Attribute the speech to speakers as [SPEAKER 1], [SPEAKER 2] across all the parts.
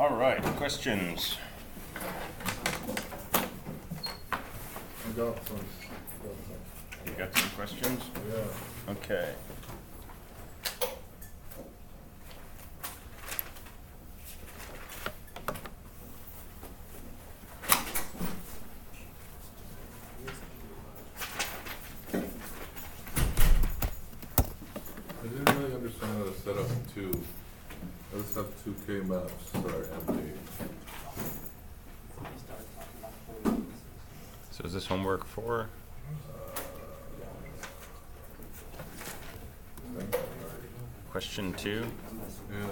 [SPEAKER 1] All right, questions?
[SPEAKER 2] I got some.
[SPEAKER 1] You got some questions?
[SPEAKER 2] Yeah.
[SPEAKER 1] Okay.
[SPEAKER 2] I didn't really understand how to set up two. I just have two K maps that are empty.
[SPEAKER 1] So is this homework 4? Question 2?
[SPEAKER 2] Yeah.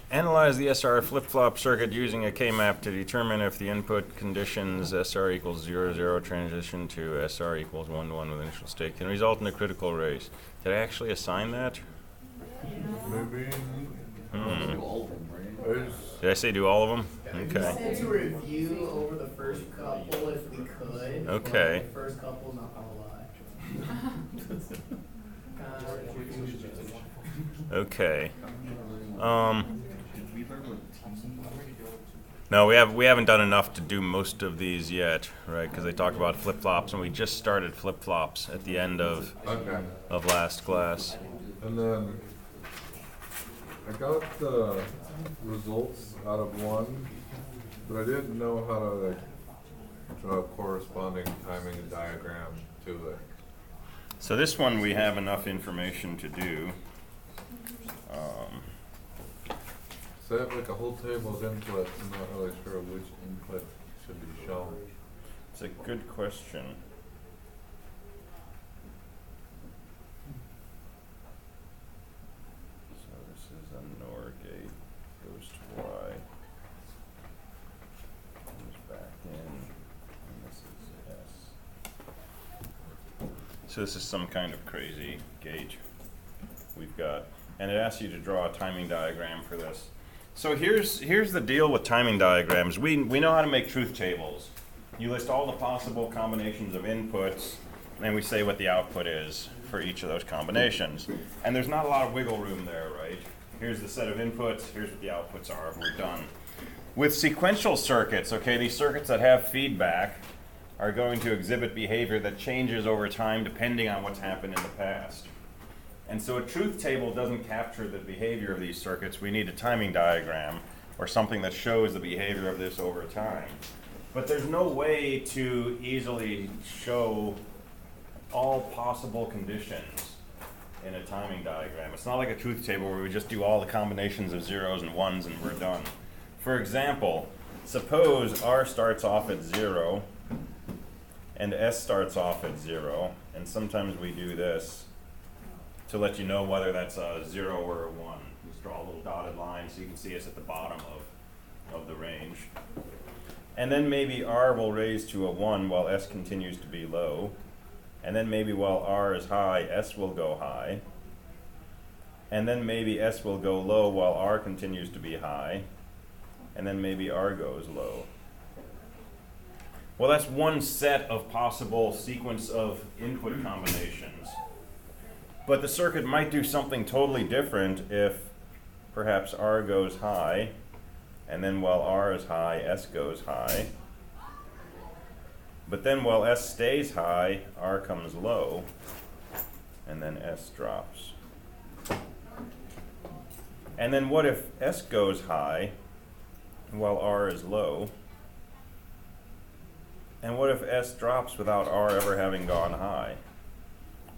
[SPEAKER 1] Analyze the SR flip-flop circuit using a K-map to determine if the input conditions SR equals 0, 0 transition to SR equals 1, 1 with initial state can result in a critical race. Did I actually assign that?
[SPEAKER 2] Maybe.
[SPEAKER 1] Did I say do all of them?
[SPEAKER 3] We
[SPEAKER 1] Okay.
[SPEAKER 3] said to review over the first couple if we could.
[SPEAKER 1] Okay.
[SPEAKER 3] But the first couple, not gonna lie.
[SPEAKER 1] Okay. No, we haven't done enough to do most of these yet, right? Because they talked about flip-flops, and we just started flip-flops at the end of last class.
[SPEAKER 2] And then I got the results out of one, but I didn't know how to like draw a corresponding timing diagram to it.
[SPEAKER 1] So this one we have enough information to do.
[SPEAKER 2] So I have like a whole table of inputs. I'm not really sure which input should be shown.
[SPEAKER 1] It's a good question. So this is a NOR gate, goes to Y, comes back in, and this is S. So this is some kind of crazy gate we've got, and it asks you to draw a timing diagram for this. So here's the deal with timing diagrams. We know how to make truth tables. You list all the possible combinations of inputs, and we say what the output is for each of those combinations. And there's not a lot of wiggle room there, right? Here's the set of inputs, here's what the outputs are, we're done. With sequential circuits, okay, these circuits that have feedback are going to exhibit behavior that changes over time depending on what's happened in the past. And so a truth table doesn't capture the behavior of these circuits. We need a timing diagram or something that shows the behavior of this over time. But there's no way to easily show all possible conditions in a timing diagram. It's not like a truth table where we just do all the combinations of zeros and ones and we're done. For example, suppose R starts off at 0 and S starts off at 0, and sometimes we do this to let you know whether that's a 0 or a 1. Just draw a little dotted line so you can see us at the bottom of the range. And then maybe R will raise to a 1 while S continues to be low. And then maybe while R is high, S will go high. And then maybe S will go low while R continues to be high. And then maybe R goes low. Well, that's one set of possible sequence of input combinations. But the circuit might do something totally different if perhaps R goes high, and then while R is high, S goes high. But then while S stays high, R comes low, and then S drops. And then what if S goes high while R is low? And what if S drops without R ever having gone high?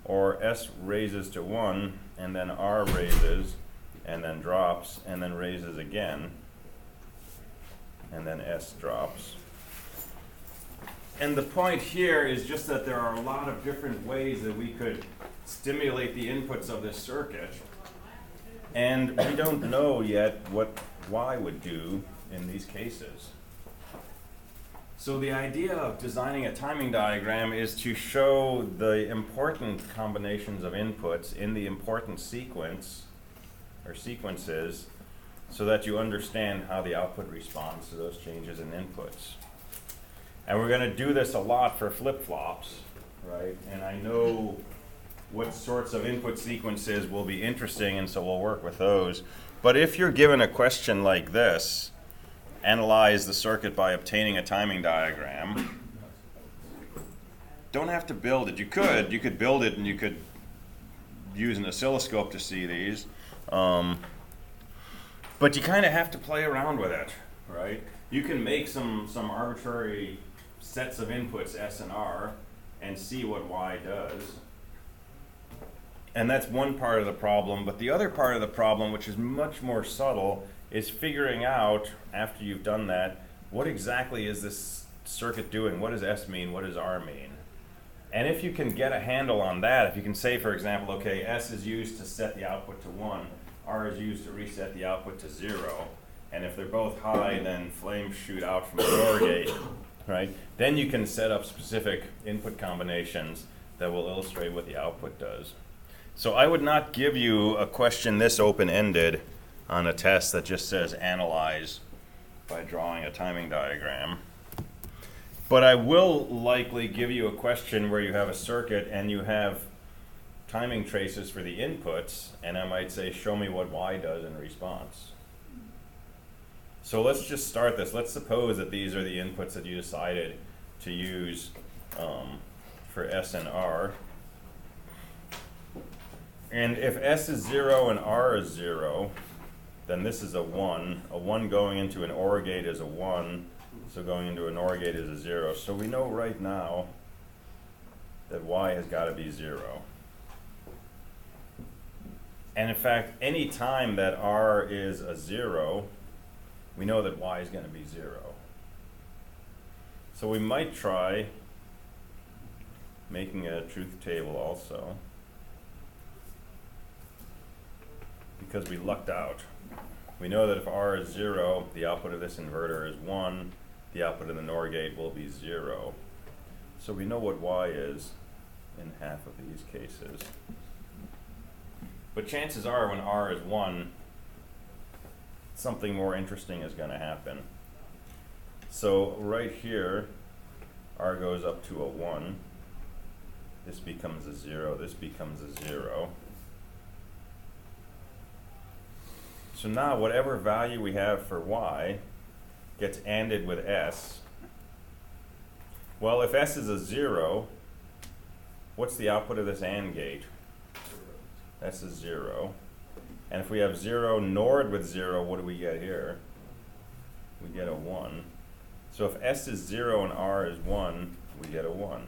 [SPEAKER 1] Or S raises to 1, and then R raises, and then drops, and then raises again, and then S drops. And the point here is just that there are a lot of different ways that we could stimulate the inputs of this circuit, and we don't know yet what Y would do in these cases. So the idea of designing a timing diagram is to show the important combinations of inputs in the important sequence or sequences so that you understand how the output responds to those changes in inputs. And we're going to do this a lot for flip-flops, right? And I know what sorts of input sequences will be interesting, and so we'll work with those. But if you're given a question like this, analyze the circuit by obtaining a timing diagram, don't have to build it. You could build it and you could use an oscilloscope to see these. But you kind of have to play around with it, right? You can make some arbitrary sets of inputs, S and R, and see what Y does. And that's one part of the problem, but the other part of the problem, which is much more subtle, is figuring out, after you've done that, what exactly is this circuit doing? What does S mean? What does R mean? And if you can get a handle on that, if you can say, for example, okay, S is used to set the output to 1, R is used to reset the output to 0, and if they're both high, then flames shoot out from the OR gate, right? Then you can set up specific input combinations that will illustrate what the output does. So I would not give you a question this open-ended on a test that just says analyze by drawing a timing diagram. But I will likely give you a question where you have a circuit and you have timing traces for the inputs, and I might say, show me what Y does in response. So let's just start this. Let's suppose that these are the inputs that you decided to use for S and R. And if S is 0 and R is 0, then this is a 1. A 1 going into an OR gate is a 1, so going into an OR gate is a 0. So we know right now that Y has got to be 0. And in fact, any time that R is a 0, we know that Y is going to be 0. So we might try making a truth table also, because we lucked out. We know that if R is 0, the output of this inverter is 1, the output of the NOR gate will be 0. So we know what Y is in half of these cases. But chances are when R is 1, something more interesting is going to happen. So right here, R goes up to a 1. This becomes a 0. This becomes a 0. So now whatever value we have for Y gets ANDed with S. Well, if S is a 0, what's the output of this AND gate? S is 0. And if we have 0 NORed with 0, what do we get here? We get a 1. So if S is 0 and R is 1, we get a 1.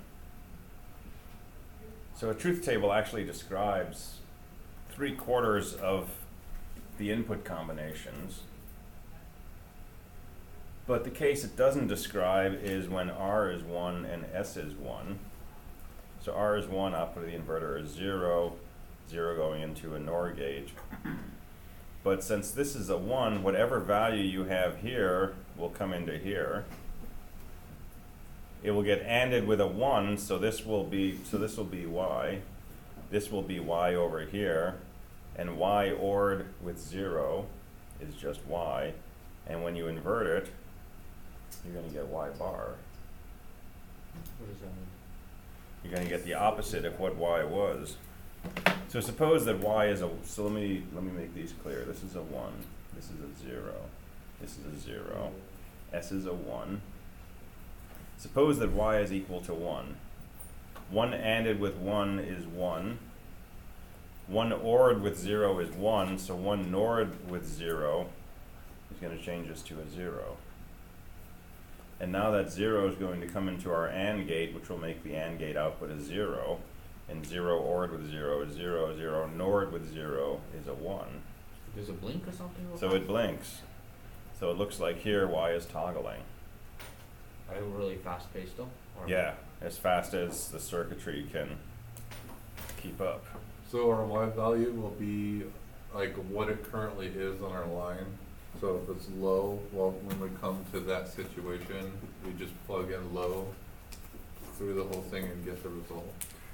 [SPEAKER 1] So a truth table actually describes 3/4 of the input combinations. But the case it doesn't describe is when R is 1 and S is 1. So R is 1, output of the inverter is 0, 0 going into a NOR gate. But since this is a 1, whatever value you have here will come into here. It will get ANDed with a 1, so this will be Y. This will be Y over here. And Y ORed with 0 is just Y. And when you invert it, you're going to get Y bar.
[SPEAKER 4] What does that mean?
[SPEAKER 1] You're going to get the opposite of what Y was. So suppose that Y is a, so let me make these clear. This is a 1, this is a 0, this is a 0, S is a 1. Suppose that Y is equal to 1. 1 ANDed with 1 is 1. 1 ORed with 0 is 1, so 1 NORed with 0 is going to change this to a 0. And now that 0 is going to come into our AND gate, which will make the AND gate output a 0. And 0 ORed with 0 is 0, 0 NORed with 0 is a 1.
[SPEAKER 4] There's a blink or something?
[SPEAKER 1] So it blinks. So it looks like here Y is toggling.
[SPEAKER 4] Are they really fast paced though? Or
[SPEAKER 1] Yeah, as fast as the circuitry can keep up.
[SPEAKER 2] So our Y value will be like what it currently is on our line. So if it's low, well, when we come to that situation, we just plug in low through the whole thing and get the result.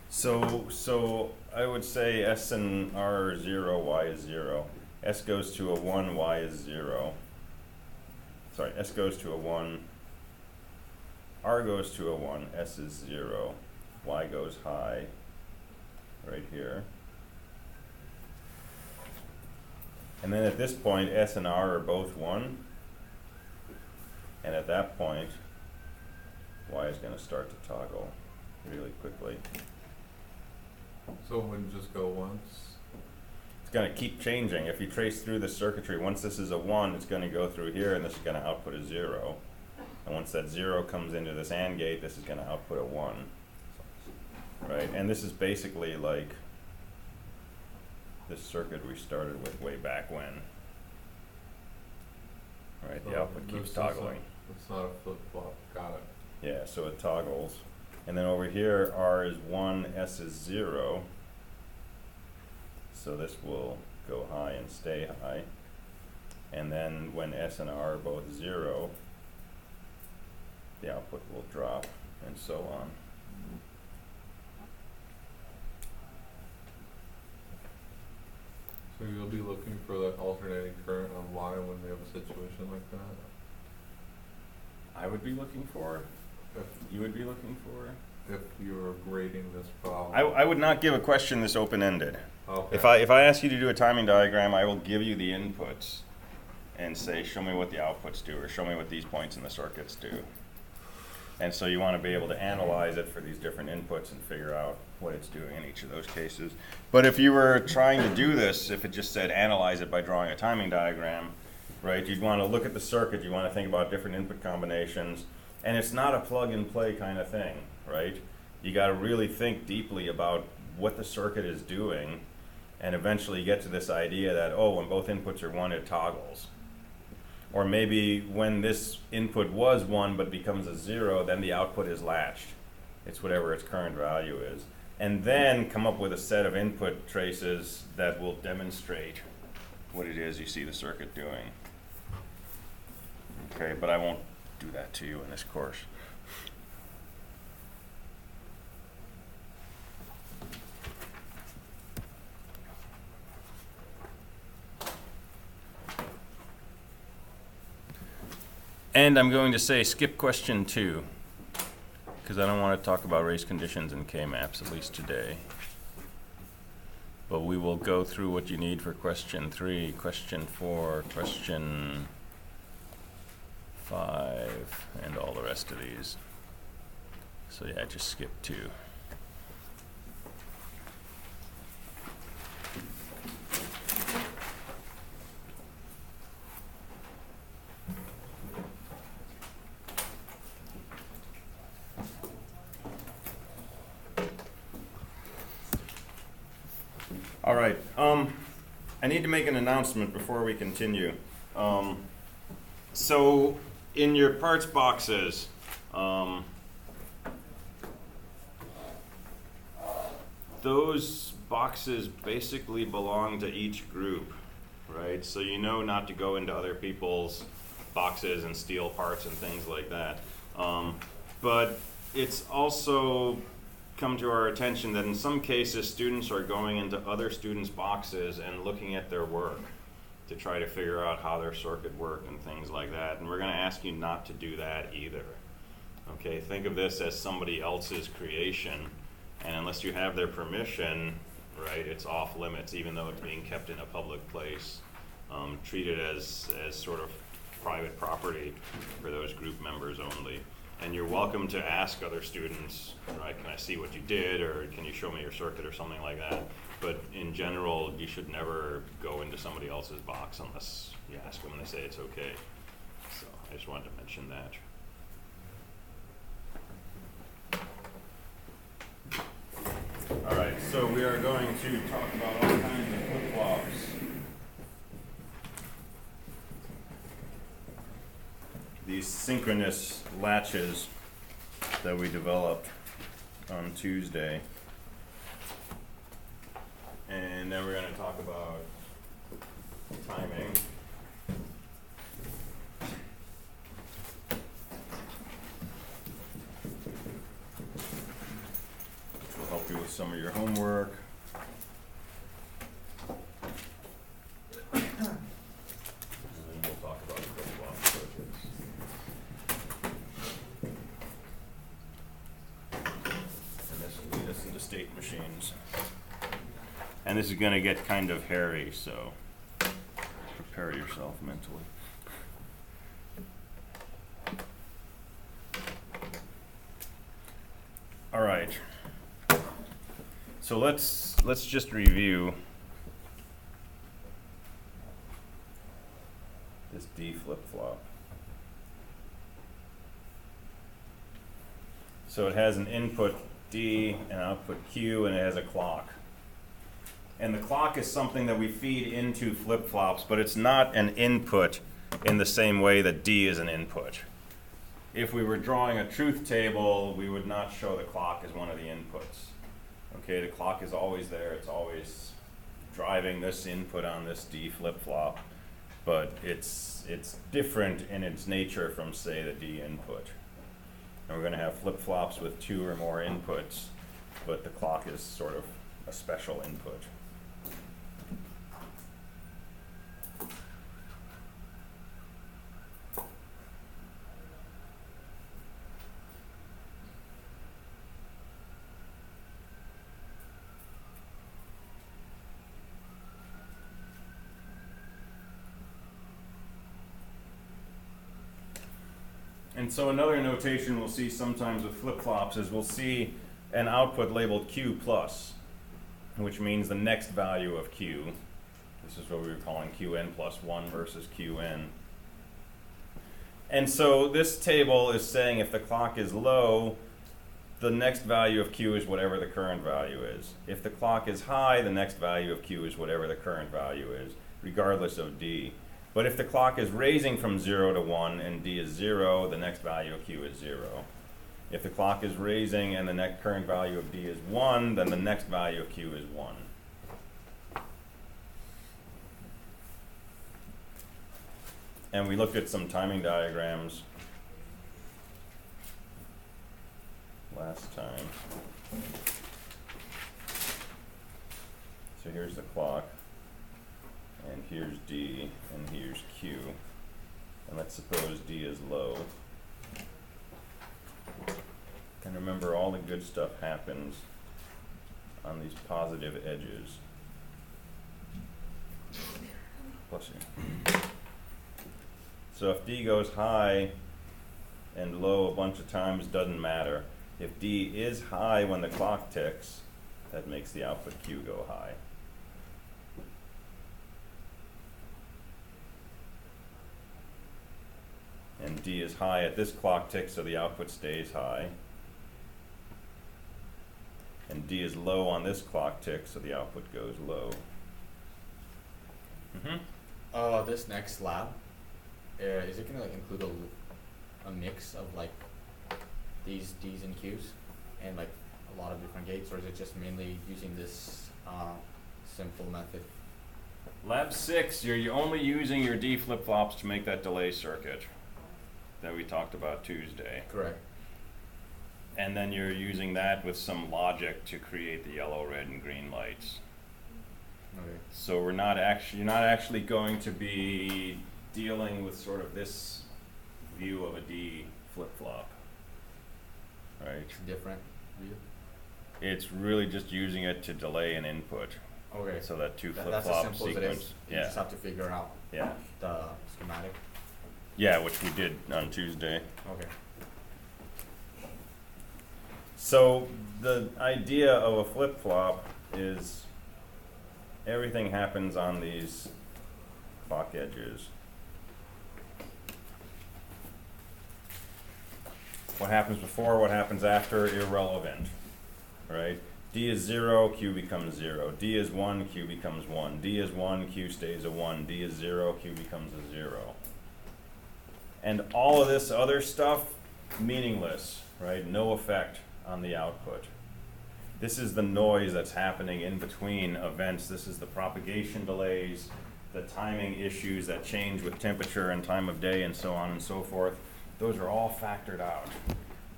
[SPEAKER 1] So I would say S and R are 0, Y is 0. S goes to a 1, Y is 0. Sorry, S goes to a 1. R goes to a 1, S is 0. Y goes high. right here. And then at this point, S and R are both 1. And at that point, Y is going to start to toggle really quickly.
[SPEAKER 2] So it wouldn't just go once?
[SPEAKER 1] It's going to keep changing. If you trace through the circuitry, once this is a 1, it's going to go through here, and this is going to output a 0. And once that 0 comes into this AND gate, this is going to output a 1. Right? And this is basically like this circuit we started with way back when. Right? The
[SPEAKER 2] So
[SPEAKER 1] output keeps
[SPEAKER 2] this
[SPEAKER 1] toggling.
[SPEAKER 2] It's not a flip-flop, got it.
[SPEAKER 1] Yeah, so it toggles. And then over here, R is 1, S is 0. So this will go high and stay high. And then when S and R are both 0, the output will drop, and so on.
[SPEAKER 2] So you'll be looking for that alternating current on Y when we have a situation like that?
[SPEAKER 1] I would be looking for,
[SPEAKER 2] If,
[SPEAKER 1] you would be looking for?
[SPEAKER 2] if you were grading this problem?
[SPEAKER 1] I would not give a question this open-ended.
[SPEAKER 2] Okay.
[SPEAKER 1] If I ask you to do a timing diagram, I will give you the inputs and say, show me what the outputs do, or show me what these points in the circuits do. And so you want to be able to analyze it for these different inputs and figure out what it's doing in each of those cases. But if you were trying to do this, if it just said analyze it by drawing a timing diagram, right, you'd want to look at the circuit, you want to think about different input combinations, and it's not a plug and play kind of thing, right? You got to really think deeply about what the circuit is doing, and eventually get to this idea that, oh, when both inputs are 1, it toggles. Or maybe when this input was 1 but becomes a 0, then the output is latched. It's whatever its current value is. And then come up with a set of input traces that will demonstrate what it is you see the circuit doing. Okay, but I won't do that to you in this course. And I'm going to say skip question 2, because I don't want to talk about race conditions and K-maps, at least today. But we will go through what you need for question 3, question 4, question 5, and all the rest of these. So yeah, just skip 2. All right, I need to make an announcement before we continue. So in your parts boxes, those boxes basically belong to each group, right? So you know not to go into other people's boxes and steal parts and things like that. But it's also come to our attention that in some cases students are going into other students' boxes and looking at their work to try to figure out how their circuit worked and things like that. And we're going to ask you not to do that either. Okay, think of this as somebody else's creation, and unless you have their permission, right, it's off limits, even though it's being kept in a public place. Treat it as sort of private property for those group members only. And you're welcome to ask other students, right, can I see what you did, or can you show me your circuit, or something like that. But in general, you should never go into somebody else's box unless you ask them and they say it's okay. So I just wanted to mention that. All right, so we are going to talk about all kinds of flip-flops. These synchronous latches that we developed on Tuesday. And then we're going to talk about timing. Which will help you with some of your homework. And then we'll talk about flip-flop circuits. And this will lead us into state machines. And this is going to get kind of hairy, so prepare yourself mentally. All right. So let's just review this D flip-flop. So it has an input D, an output Q, and it has a clock. And the clock is something that we feed into flip-flops, but it's not an input in the same way that D is an input. If we were drawing a truth table, we would not show the clock as one of the inputs. Okay, the clock is always there. It's always driving this input on this D flip-flop, but it's different in its nature from, say, the D input. And we're going to have flip-flops with 2 or more inputs, but the clock is sort of a special input. And so another notation we'll see sometimes with flip-flops is we'll see an output labeled Q plus, which means the next value of Q. This is what we were calling Qn plus 1 versus Qn. And so this table is saying if the clock is low, the next value of Q is whatever the current value is. If the clock is high, the next value of Q is whatever the current value is, regardless of D. But if the clock is raising from 0 to 1 and D is 0, the next value of Q is 0. If the clock is raising and the next current value of D is 1, then the next value of Q is 1. And we looked at some timing diagrams last time. So here's the clock. And here's D, and here's Q. And let's suppose D is low. And remember, all the good stuff happens on these positive edges. Bless you. So if D goes high and low a bunch of times, doesn't matter. If D is high when the clock ticks, that makes the output Q go high. And D is high at this clock tick, so the output stays high. And D is low on this clock tick, so the output goes low.
[SPEAKER 4] This next lab, is it gonna like include a mix of like these D's and Q's and like a lot of different gates, or is it just mainly using this simple method?
[SPEAKER 1] Lab 6, you're only using your D flip-flops to make that delay circuit that we talked about Tuesday.
[SPEAKER 4] Correct.
[SPEAKER 1] And then you're using that with some logic to create the yellow, red, and green lights.
[SPEAKER 4] Okay.
[SPEAKER 1] So you're not actually going to be dealing with sort of this view of a D flip-flop, right?
[SPEAKER 4] It's different view.
[SPEAKER 1] It's really just using it to delay an input.
[SPEAKER 4] Okay.
[SPEAKER 1] So that two
[SPEAKER 4] That's as
[SPEAKER 1] flip-flop
[SPEAKER 4] simple as it
[SPEAKER 1] sequence.
[SPEAKER 4] is. You just have to figure out
[SPEAKER 1] Yeah.
[SPEAKER 4] the schematic.
[SPEAKER 1] Yeah, which we did on Tuesday.
[SPEAKER 4] Okay.
[SPEAKER 1] So the idea of a flip-flop is everything happens on these clock edges. What happens before, what happens after, irrelevant, right? D is 0, Q becomes 0. D is 1, Q becomes 1. D is 1, Q stays a 1. D is 0, Q becomes a 0. And all of this other stuff, meaningless, right? No effect on the output. This is the noise that's happening in between events. This is the propagation delays, the timing issues that change with temperature and time of day and so on and so forth. Those are all factored out,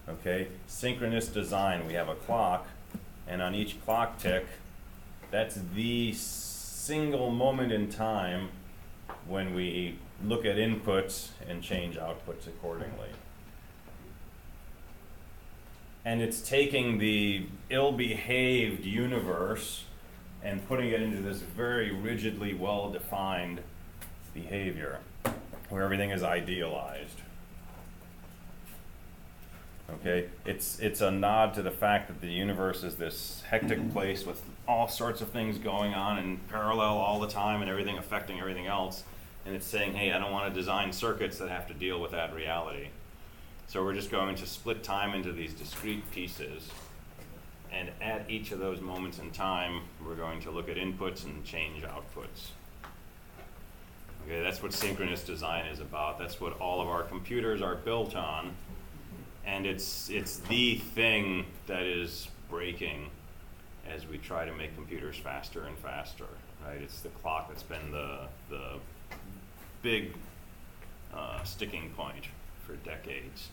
[SPEAKER 1] okay? Synchronous design, we have a clock, and on each clock tick, that's the single moment in time when we look at inputs and change outputs accordingly. And it's taking the ill-behaved universe and putting it into this very rigidly well-defined behavior where everything is idealized. Okay, it's a nod to the fact that the universe is this hectic place with all sorts of things going on in parallel all the time and everything affecting everything else. And it's saying, hey, I don't want to design circuits that have to deal with that reality. So we're just going to split time into these discrete pieces. And at each of those moments in time, we're going to look at inputs and change outputs. Okay, that's what synchronous design is about. That's what all of our computers are built on. And it's the thing that is breaking as we try to make computers faster and faster, right? It's the clock that's been the big sticking point for decades.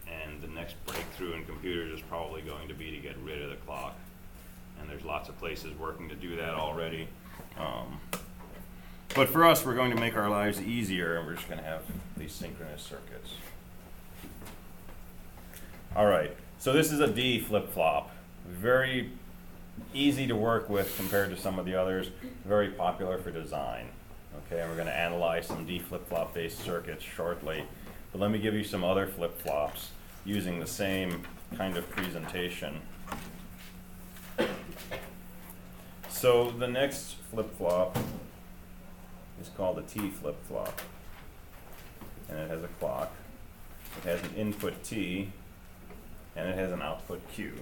[SPEAKER 1] And the next breakthrough in computers is probably going to be to get rid of the clock. And there's lots of places working to do that already. But for us, we're going to make our lives easier, and we're just going to have these synchronous circuits. All right, so this is a D flip-flop. Very easy to work with compared to some of the others. Very popular for design. Okay, and we're going to analyze some D flip-flop based circuits shortly. But let me give you some other flip-flops using the same kind of presentation. So the next flip-flop is called a T flip-flop. And it has a clock. It has an input T, and it has an output Q.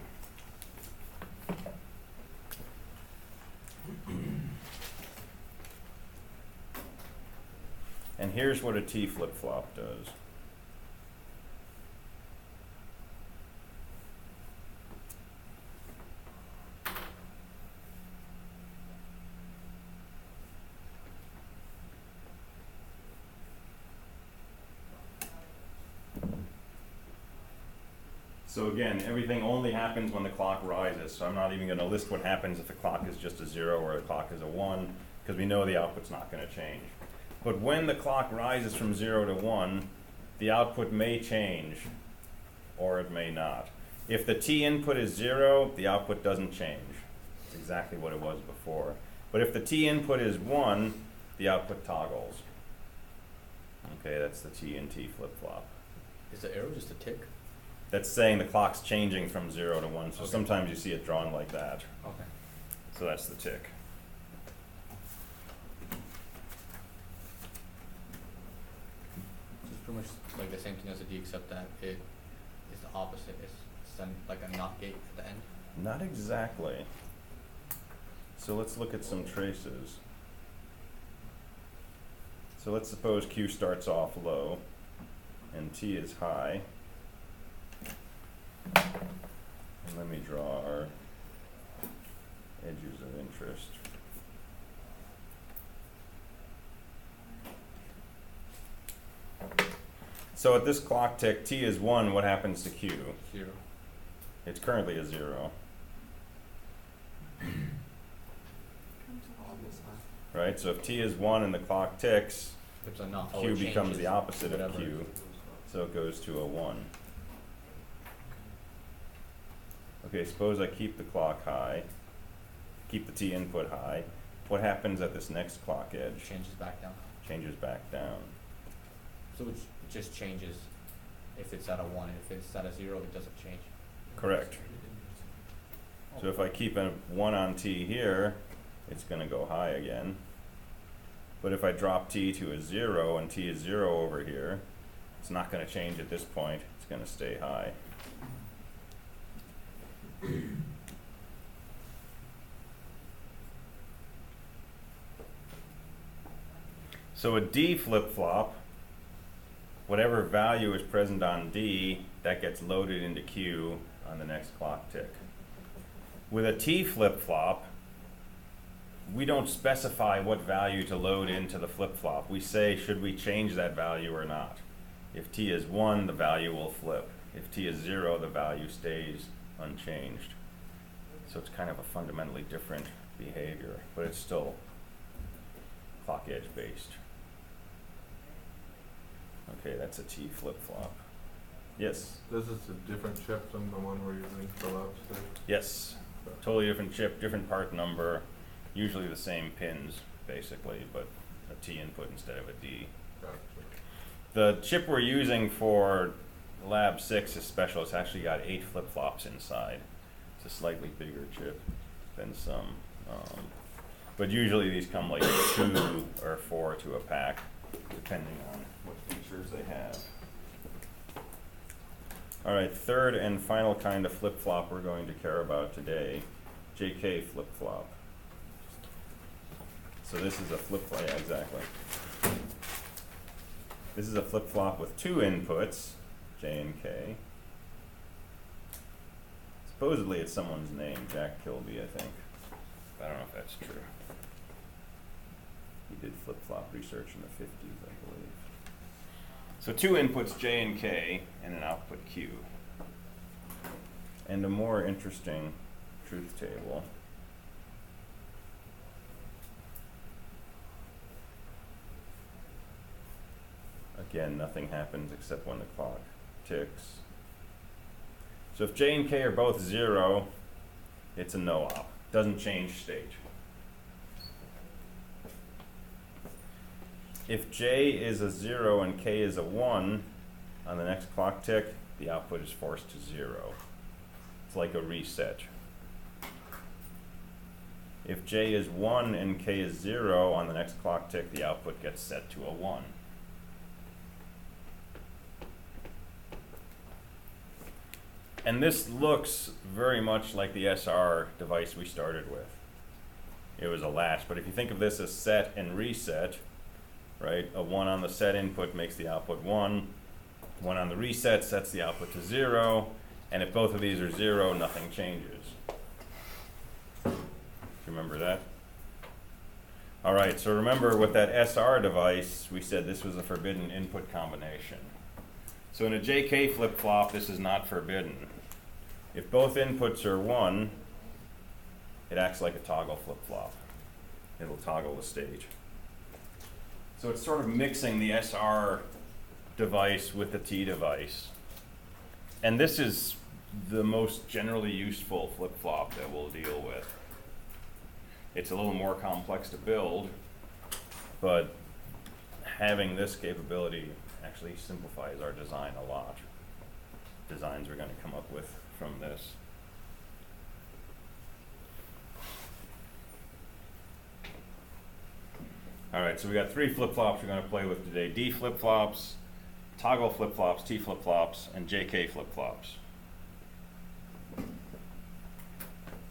[SPEAKER 1] And here's what a T flip-flop does. So again, everything only happens when the clock rises. So I'm not even going to list what happens if the clock is just a 0 or the clock is a 1, because we know the output's not going to change. But when the clock rises from 0 to 1, the output may change, or it may not. If the T input is 0, the output doesn't change. It's exactly what it was before. But if the T input is 1, the output toggles. Okay, that's the T and T flip-flop.
[SPEAKER 4] Is the arrow just a tick?
[SPEAKER 1] That's saying the clock's changing from 0 to 1, so
[SPEAKER 4] Okay.
[SPEAKER 1] sometimes you see it drawn like that.
[SPEAKER 4] Okay.
[SPEAKER 1] So that's the tick.
[SPEAKER 4] So it's pretty much like the same thing as a D, except that it is the opposite. It's done like a NOT gate at the end.
[SPEAKER 1] Not exactly. So let's look at some traces. So let's suppose Q starts off low and T is high. And let me draw our edges of interest. So at this clock tick, T is 1, what happens to Q?
[SPEAKER 4] 0.
[SPEAKER 1] It's currently a 0. Right, so if T is 1 and the clock ticks,
[SPEAKER 4] It's a NOT.
[SPEAKER 1] Q becomes the opposite of
[SPEAKER 4] whatever.
[SPEAKER 1] Q, so it goes to a 1. Okay, suppose I keep the clock high, keep the T input high. What happens at this next clock edge?
[SPEAKER 4] Changes back down.
[SPEAKER 1] Changes back down.
[SPEAKER 4] So it just changes if it's at a 1. If it's at a 0, it doesn't change.
[SPEAKER 1] Correct. So if I keep a 1 on T here, it's going to go high again. But if I drop T to a 0 and T is 0 over here, it's not going to change at this point. It's going to stay high. So a D flip-flop, whatever value is present on D, that gets loaded into Q on the next clock tick. With a T flip-flop, we don't specify what value to load into the flip-flop. We say, should we change that value or not? If T is 1, the value will flip. If T is 0, the value stays unchanged. So it's kind of a fundamentally different behavior, but it's still clock edge based. Okay, that's a T flip-flop. Yes?
[SPEAKER 2] This is a different chip than the one we're using for latch today.
[SPEAKER 1] Yes. Totally different chip, different part number. Usually the same pins, basically, but a T input instead of a D.
[SPEAKER 2] Gotcha.
[SPEAKER 1] The chip we're using for Lab 6 is special. It's actually got 8 flip-flops inside. It's a slightly bigger chip than some. But usually these come like 2 or 4 to a pack, depending on what features they have. All right, third and final kind of flip-flop we're going to care about today, JK flip-flop. So this is a flip-flop, yeah, exactly. This is a flip-flop with 2 inputs, J and K. Supposedly it's someone's name, Jack Kilby, I think. I don't know if that's true. He did flip-flop research in the 50s, I believe. So 2 inputs, J and K, and an output Q. And a more interesting truth table. Again, nothing happens except when the clock ticks. So if J and K are both 0, it's a no-op. Doesn't change state. If J is a 0 and K is a 1, on the next clock tick, the output is forced to 0. It's like a reset. If J is 1 and K is 0, on the next clock tick, the output gets set to a 1. And this looks very much like the SR device we started with. It was a latch, but if you think of this as set and reset, right? A 1 on the set input makes the output 1. 1 on the reset sets the output to 0. And if both of these are 0, nothing changes. Do you remember that? All right, so remember with that SR device, we said this was a forbidden input combination. So in a JK flip-flop, this is not forbidden. If both inputs are 1, it acts like a toggle flip-flop. It'll toggle the stage. So it's sort of mixing the SR device with the T device. And this is the most generally useful flip-flop that we'll deal with. It's a little more complex to build, but having this capability actually simplifies our design a lot. Designs we're going to come up with from this. All right, so we got 3 flip-flops we're going to play with today. D flip-flops, toggle flip-flops, T flip-flops, and JK flip-flops.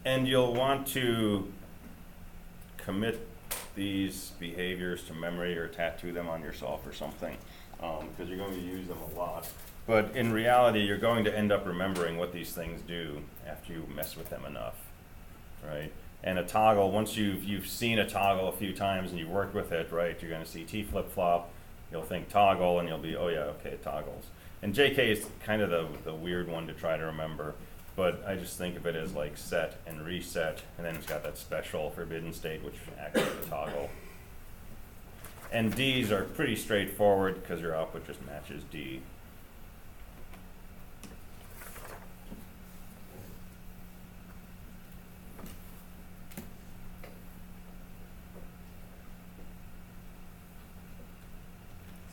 [SPEAKER 1] And you'll want to commit these behaviors to memory or tattoo them on yourself or something, because you're going to use them a lot. But in reality, you're going to end up remembering what these things do after you mess with them enough, right? And a toggle, once you've seen a toggle a few times and you've worked with it, right, you're going to see T flip-flop, you'll think toggle, and you'll be, oh yeah, okay, it toggles. And JK is kind of the weird one to try to remember, but I just think of it as like set and reset, and then it's got that special forbidden state which acts like a toggle. And Ds are pretty straightforward because your output just matches D.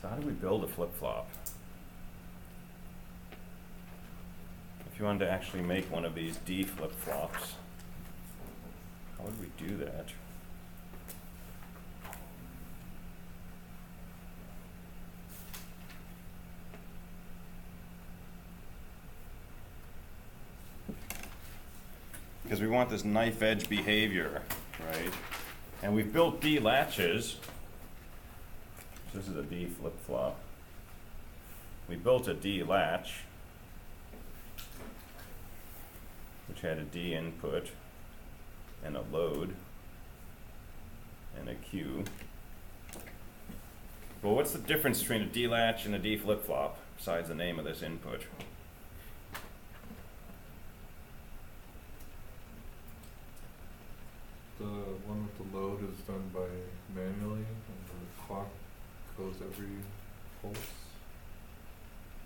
[SPEAKER 1] So how do we build a flip-flop? If you wanted to actually make one of these D flip-flops, how would we do that? Because we want this knife edge behavior, right? And we've built D latches. This is a D flip-flop. We built a D latch, which had a D input and a load and a Q. Well, what's the difference between a D latch and a D flip-flop besides the name of this input?
[SPEAKER 2] The one with the load is done by manually, and the clock goes every pulse.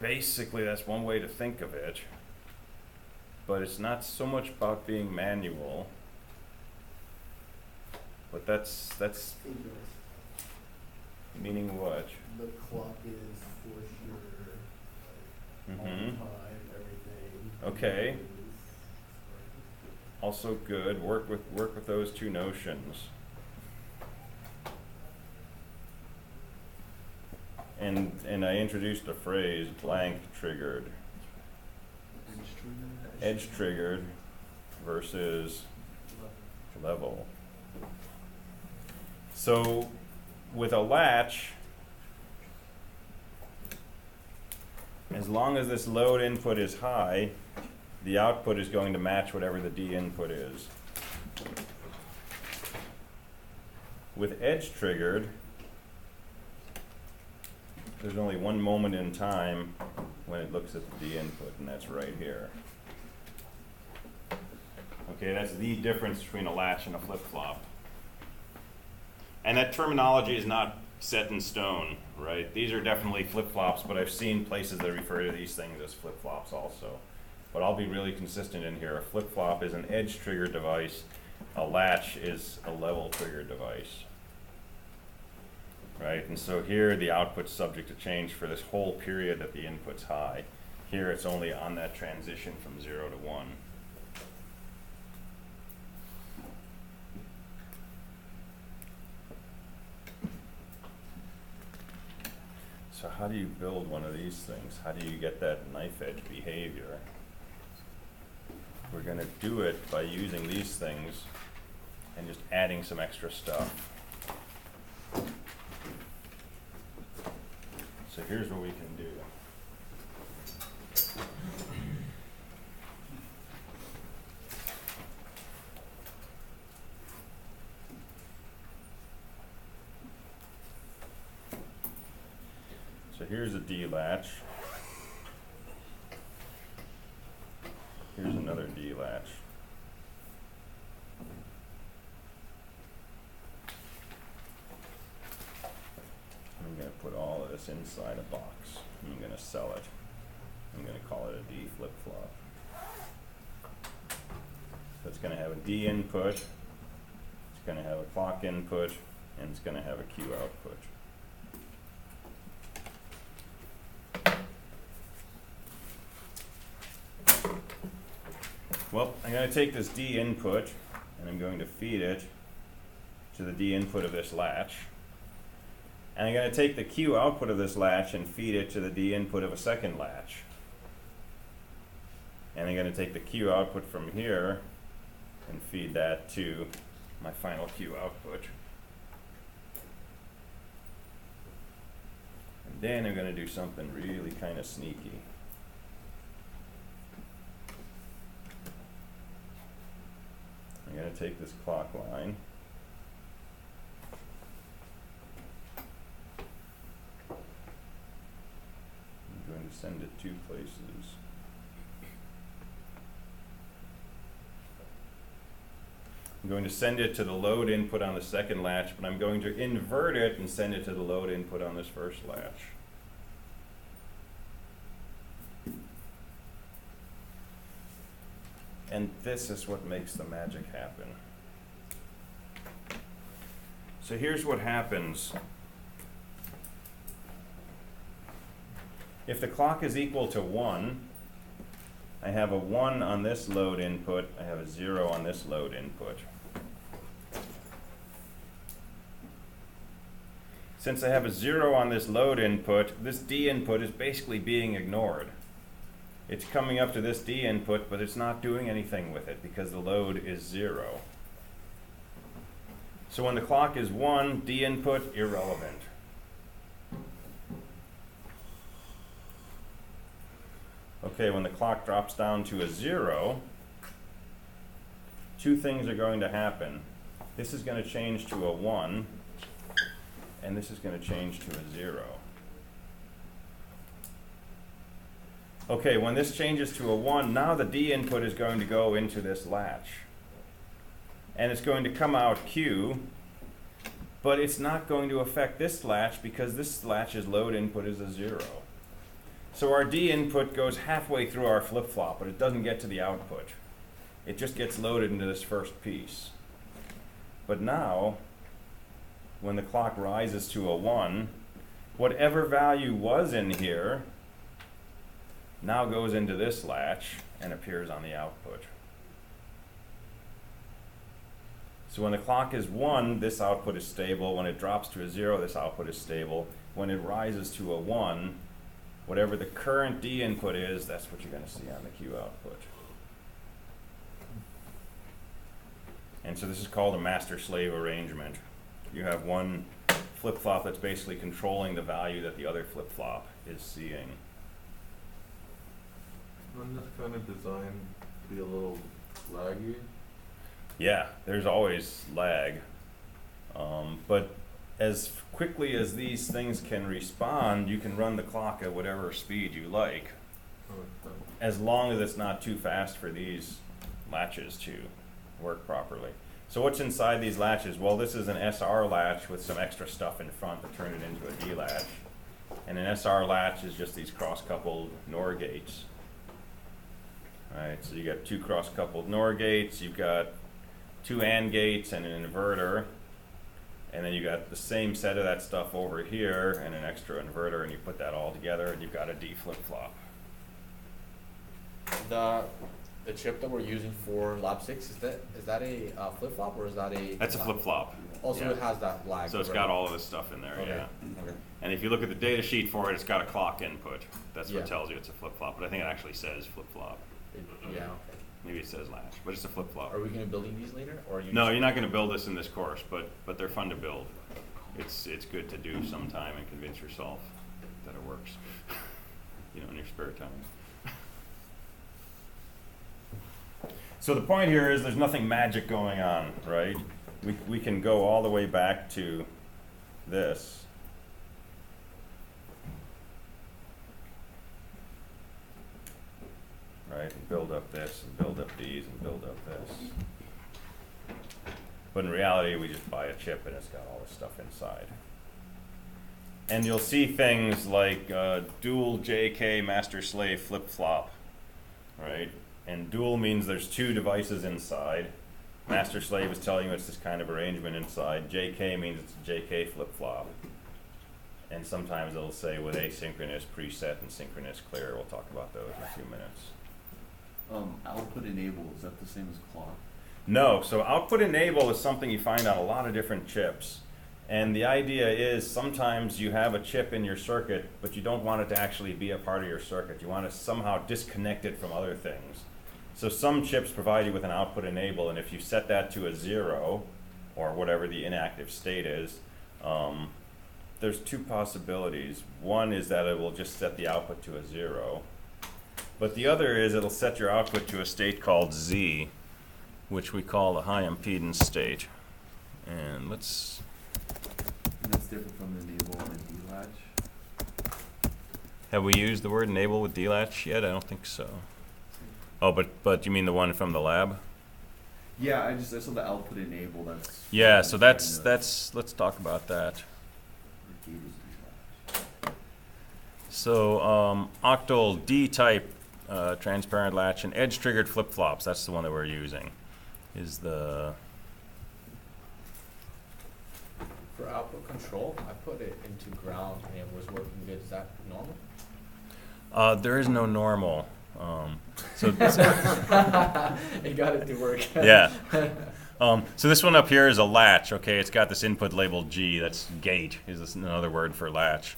[SPEAKER 1] Basically, that's one way to think of it, but it's not so much about being manual But that's
[SPEAKER 3] Figures.
[SPEAKER 1] meaning what?
[SPEAKER 3] The clock is for sure, like, on
[SPEAKER 1] Mm-hmm.
[SPEAKER 3] time, everything.
[SPEAKER 1] Okay.
[SPEAKER 3] is-
[SPEAKER 1] Also good. Work with those two notions. And I introduced the phrase blank triggered. Edge triggered versus level. So with a latch, as long as this load input is high, the output is going to match whatever the D input is. With edge triggered, there's only one moment in time when it looks at the D input, and that's right here. Okay, that's the difference between a latch and a flip-flop. And that terminology is not set in stone, right? These are definitely flip-flops, but I've seen places that refer to these things as flip-flops also. But I'll be really consistent in here. A flip-flop is an edge trigger device. A latch is a level trigger device. Right, and so here the output's subject to change for this whole period that the input's high. Here it's only on that transition from 0 to 1. So how do you build one of these things? How do you get that knife edge behavior? We're going to do it by using these things and just adding some extra stuff. So here's what we can do. So here's a D latch. Here's another D latch. I'm going to put all of this inside a box. I'm going to sell it. I'm going to call it a D flip-flop. So it's going to have a D input, it's going to have a clock input, and it's going to have a Q output. Well, I'm going to take this D input and I'm going to feed it to the D input of this latch. And I'm going to take the Q output of this latch and feed it to the D input of a second latch. And I'm going to take the Q output from here and feed that to my final Q output. And then I'm going to do something really kind of sneaky. I'm going to take this clock line. I'm going to send it two places. I'm going to send it to the load input on the second latch, but I'm going to invert it and send it to the load input on this first latch. And this is what makes the magic happen. So here's what happens. If the clock is equal to 1, I have a 1 on this load input, I have a 0 on this load input. Since I have a 0 on this load input, this D input is basically being ignored. It's coming up to this D input, but it's not doing anything with it because the load is 0. So when the clock is 1, D input, irrelevant. Okay, when the clock drops down to a 0, two things are going to happen. This is going to change to a 1, and this is going to change to a 0. Okay, when this changes to a 1, now the D input is going to go into this latch. And it's going to come out Q, but it's not going to affect this latch because this latch's load input is a 0. So our D input goes halfway through our flip-flop, but it doesn't get to the output. It just gets loaded into this first piece. But now, when the clock rises to a 1, whatever value was in here now goes into this latch and appears on the output. So when the clock is 1, this output is stable. When it drops to a 0, this output is stable. When it rises to a 1, whatever the current D input is, that's what you're going to see on the Q output. And so this is called a master-slave arrangement. You have one flip-flop that's basically controlling the value that the other flip-flop is seeing.
[SPEAKER 2] Wouldn't this kind of design be a little laggy?
[SPEAKER 1] Yeah, there's always lag. But as quickly as these things can respond, you can run the clock at whatever speed you like, as long as it's not too fast for these latches to work properly. So what's inside these latches? Well, this is an SR latch with some extra stuff in front to turn it into a D latch. And an SR latch is just these cross-coupled NOR gates. Alright, so you got 2 cross-coupled NOR gates, you've got 2 AND gates and an inverter, and then you got the same set of that stuff over here and an extra inverter, and you put that all together and you've got a D flip-flop.
[SPEAKER 4] The chip that we're using for Lab 6, is that a flip-flop or is that a...
[SPEAKER 1] That's a flip-flop.
[SPEAKER 4] Also,
[SPEAKER 1] yeah.
[SPEAKER 4] it has that lag.
[SPEAKER 1] So it's got all of this stuff in there,
[SPEAKER 4] Okay.
[SPEAKER 1] yeah.
[SPEAKER 4] Okay.
[SPEAKER 1] And if you look at the data sheet for it, it's got a clock input. That's
[SPEAKER 4] Yeah.
[SPEAKER 1] what tells you it's a flip-flop, but I think it actually says flip-flop.
[SPEAKER 4] Yeah, okay.
[SPEAKER 1] Maybe it says latch, but it's a flip-flop.
[SPEAKER 4] Are we going to be building these later? Or are you
[SPEAKER 1] No,
[SPEAKER 4] just-
[SPEAKER 1] you're not going to build this in this course, but they're fun to build. It's good to do sometime and convince yourself that it works, you know, in your spare time. So the point here is there's nothing magic going on, right? We can go all the way back to this. Right, and build up this, and build up these, and build up this. But in reality, we just buy a chip and it's got all this stuff inside. And you'll see things like dual JK master-slave flip-flop, right? And dual means there's 2 devices inside. Master-slave is telling you it's this kind of arrangement inside. JK means it's a JK flip-flop. And sometimes it'll say with asynchronous preset and synchronous clear. We'll talk about those in a few minutes.
[SPEAKER 5] Output enable, is that the same as clock?
[SPEAKER 1] No, so output enable is something you find on a lot of different chips. And the idea is sometimes you have a chip in your circuit, but you don't want it to actually be a part of your circuit. You want to somehow disconnect it from other things. So some chips provide you with an output enable, and if you set that to a 0, or whatever the inactive state is, there's 2 possibilities. One is that it will just set the output to a 0. But the other is it'll set your output to a state called Z, which we call the high impedance state. And let's...
[SPEAKER 5] And that's different from the enable and the D-latch?
[SPEAKER 1] Have we used the word enable with D-latch yet? I don't think so. Oh, but you mean the one from the lab?
[SPEAKER 5] Yeah, I saw the output enable, that's...
[SPEAKER 1] Yeah, so that's let's talk about that.
[SPEAKER 5] The gate is D-latch.
[SPEAKER 1] So octal D-type transparent latch and edge-triggered flip-flops, that's the one that we're using, is the...
[SPEAKER 4] For output control, I put it into ground and it was working good. Is that normal?
[SPEAKER 1] There is no normal. So
[SPEAKER 4] It got it to work.
[SPEAKER 1] yeah. So this one up here is a latch, okay? It's got this input labeled G, that's gate, is another word for latch.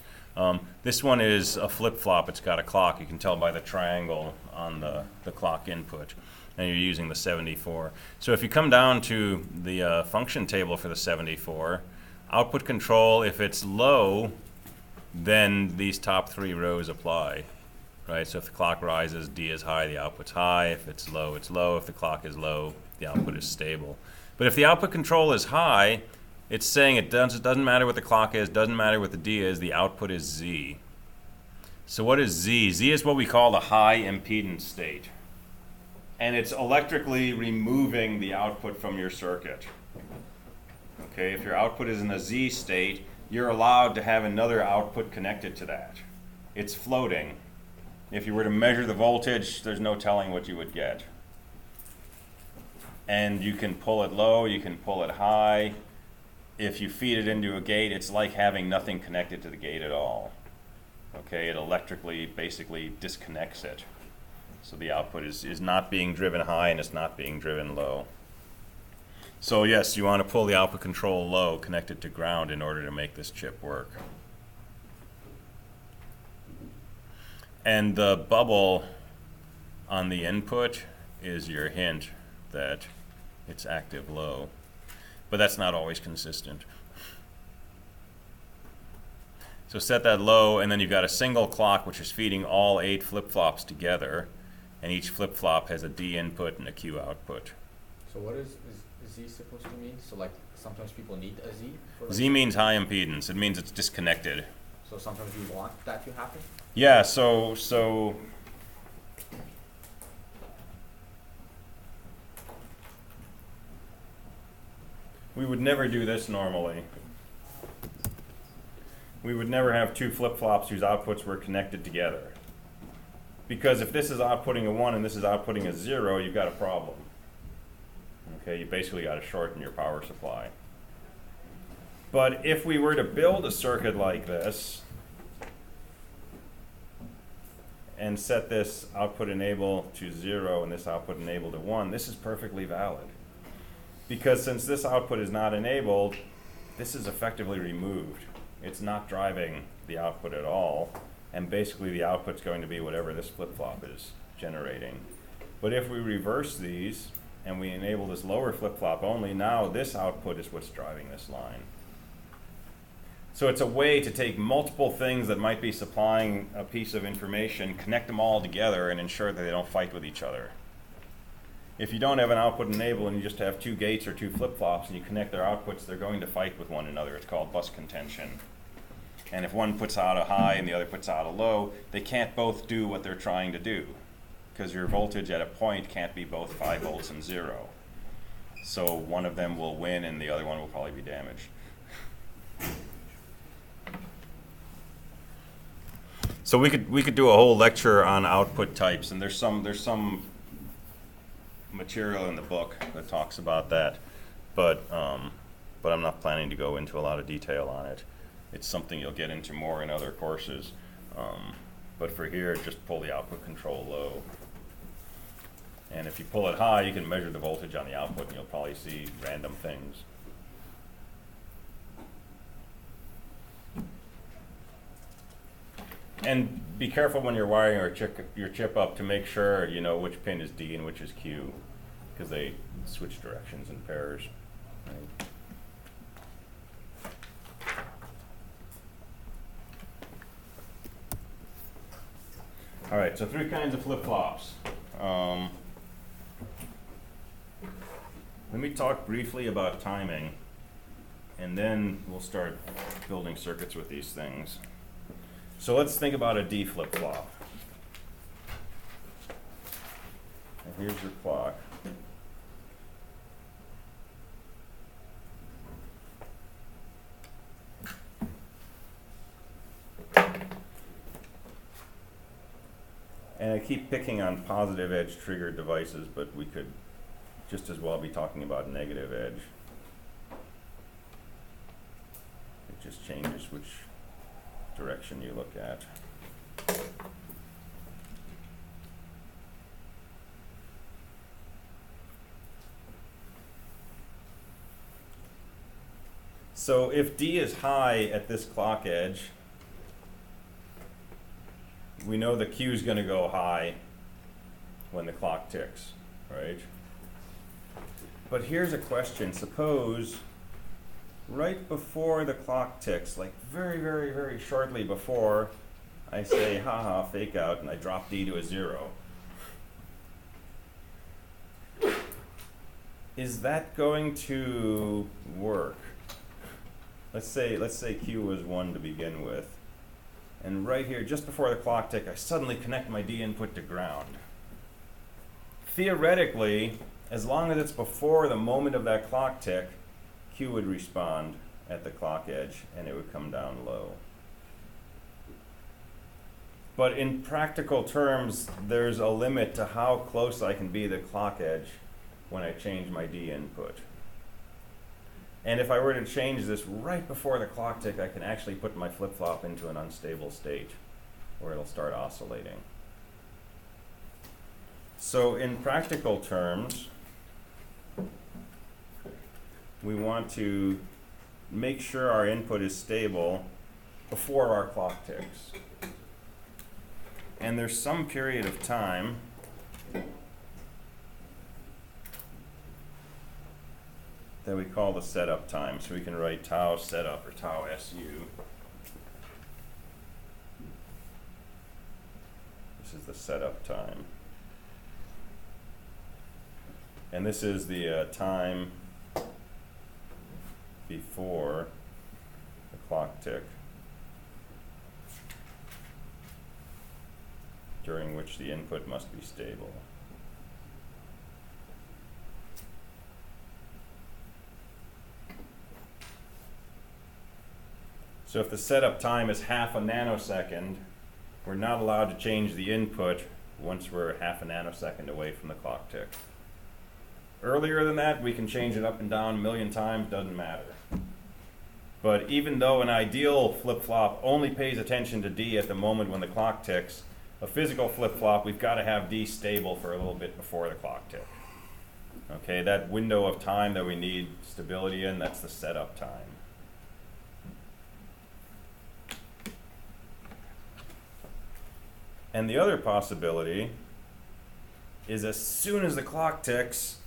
[SPEAKER 1] This one is a flip-flop, it's got a clock. You can tell by the triangle on the clock input. And you're using the 74. So if you come down to the function table for the 74, output control, if it's low, then these top 3 rows apply. Right, so if the clock rises, D is high, the output's high. If it's low, it's low. If the clock is low, the output is stable. But if the output control is high, it's saying it doesn't matter what the clock is, doesn't matter what the D is, the output is Z. So what is Z? Z is what we call the high impedance state. And it's electrically removing the output from your circuit. Okay, if your output is in a Z state, you're allowed to have another output connected to that. It's floating. If you were to measure the voltage, there's no telling what you would get. and you can pull it low, you can pull it high. If you feed it into a gate, it's like having nothing connected to the gate at all. Okay, it electrically basically disconnects it. So the output is not being driven high and it's not being driven low. So yes, you want to pull the output control low, connect it to ground in order to make this chip work. And the bubble on the input is your hint that it's active low. But that's not always consistent. So set that low, and then you've got a single clock which is feeding all 8 flip-flops together, and each flip-flop has a D input and a Q output.
[SPEAKER 4] So what is Z supposed to mean? So like sometimes people need a Z? For like
[SPEAKER 1] Z means high impedance. It means it's disconnected.
[SPEAKER 4] So sometimes we want that to happen?
[SPEAKER 1] Yeah, so we would never do this normally. We would never have 2 flip-flops whose outputs were connected together. Because if this is outputting a 1 and this is outputting a 0, you've got a problem. Okay, you basically got to shorten your power supply. But if we were to build a circuit like this and set this output enable to 0 and this output enable to 1, this is perfectly valid. Because since this output is not enabled, this is effectively removed. It's not driving the output at all, and basically the output's going to be whatever this flip-flop is generating. But if we reverse these and we enable this lower flip-flop only, now this output is what's driving this line. So it's a way to take multiple things that might be supplying a piece of information, connect them all together, and ensure that they don't fight with each other. If you don't have an output enable and you just have 2 gates or 2 flip-flops and you connect their outputs, they're going to fight with one another. It's called bus contention. And if one puts out a high and the other puts out a low, they can't both do what they're trying to do, because your voltage at a point can't be both 5 volts and 0. So one of them will win and the other one will probably be damaged. So we could do a whole lecture on output types, and there's some material in the book that talks about that, but I'm not planning to go into a lot of detail on it. It's something you'll get into more in other courses, but for here, just pull the output control low. And if you pull it high, you can measure the voltage on the output, and you'll probably see random things. And be careful when you're wiring your chip up to make sure you know which pin is D and which is Q, because they switch directions in pairs. Right? All right, so 3 kinds of flip-flops. Let me talk briefly about timing, and then we'll start building circuits with these things. So let's think about a D flip-flop. And here's your clock. And I keep picking on positive edge triggered devices, but we could just as well be talking about negative edge. It just changes which direction you look at. So if D is high at this clock edge, we know the Q is going to go high when the clock ticks, right? But here's a question. Suppose right before the clock ticks, like very, very, very shortly before, I say, haha, fake out, and I drop D to a 0. Is that going to work? Let's say Q was 1 to begin with. And right here, just before the clock tick, I suddenly connect my D input to ground. Theoretically, as long as it's before the moment of that clock tick, Q would respond at the clock edge and it would come down low. But in practical terms, there's a limit to how close I can be to the clock edge when I change my D input. And if I were to change this right before the clock tick, I can actually put my flip-flop into an unstable state where it'll start oscillating. So in practical terms, we want to make sure our input is stable before our clock ticks. And there's some period of time that we call the setup time. So we can write tau setup or tau SU. This is the setup time. And this is the time before the clock tick, during which the input must be stable. So if the setup time is half a nanosecond, we're not allowed to change the input once we're half a nanosecond away from the clock tick. Earlier than that, we can change it up and down a million times, doesn't matter. But even though an ideal flip-flop only pays attention to D at the moment when the clock ticks, a physical flip-flop, we've got to have D stable for a little bit before the clock tick. Okay, that window of time that we need stability in, that's the setup time. And the other possibility is as soon as the clock ticks,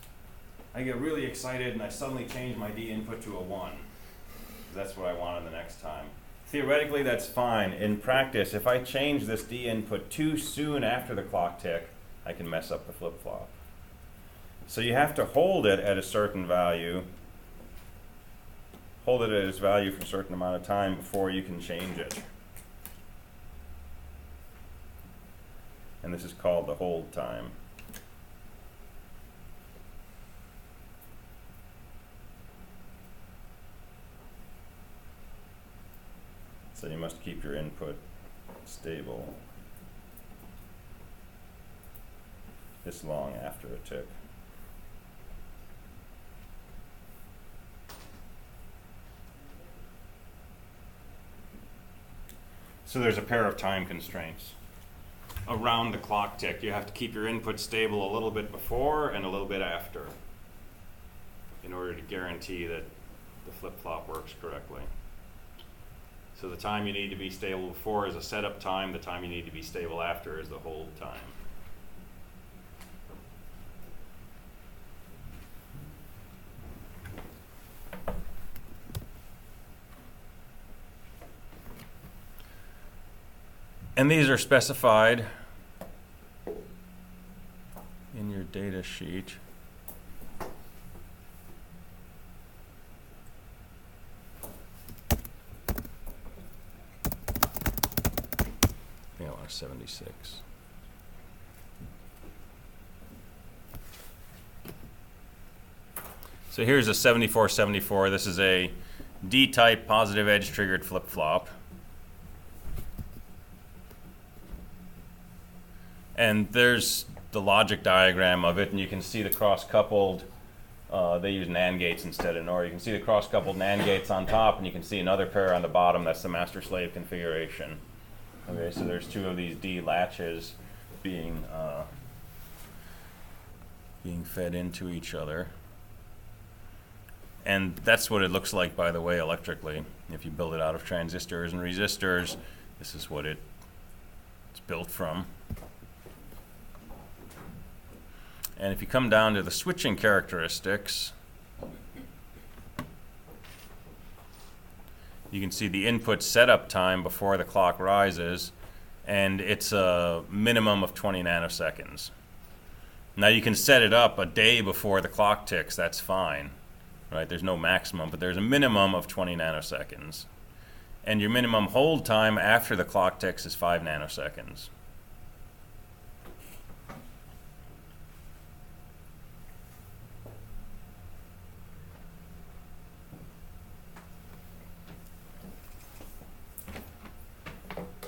[SPEAKER 1] I get really excited and I suddenly change my D input to a 1. That's what I wanted the next time. Theoretically, that's fine. In practice, if I change this D input too soon after the clock tick, I can mess up the flip-flop. So you have to hold it at a certain value, hold it at its value for a certain amount of time before you can change it. And this is called the hold time. So you must keep your input stable this long after a tick. So there's a pair of time constraints. Around the clock tick, you have to keep your input stable a little bit before and a little bit after in order to guarantee that the flip-flop works correctly. So the time you need to be stable before is a setup time, the time you need to be stable after is the hold time. And these are specified in your data sheet. I think I want a 76. So here's a 7474. This is a D-type positive edge triggered flip-flop. And there's the logic diagram of it, and you can see the cross-coupled, they use NAND gates instead of NOR. You can see the cross-coupled NAND gates on top, and you can see another pair on the bottom. That's the master-slave configuration. Okay, so there's two of these D latches being fed into each other. And that's what it looks like, by the way, electrically. If you build it out of transistors and resistors, this is what it's built from. And if you come down to the switching characteristics, you can see the input setup time before the clock rises, and it's a minimum of 20 nanoseconds. Now you can set it up a day before the clock ticks, that's fine, right? There's no maximum, but there's a minimum of 20 nanoseconds. And your minimum hold time after the clock ticks is 5 nanoseconds.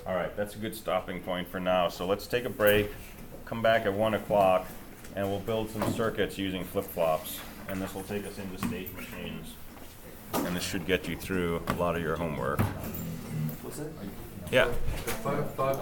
[SPEAKER 1] All right, that's a good stopping point for now. So let's take a break, come back at 1 o'clock, and we'll build some circuits using flip-flops, and this will take us into state machines. And this should get you through a lot of your homework.
[SPEAKER 5] What's that?
[SPEAKER 1] Yeah.
[SPEAKER 2] If I thought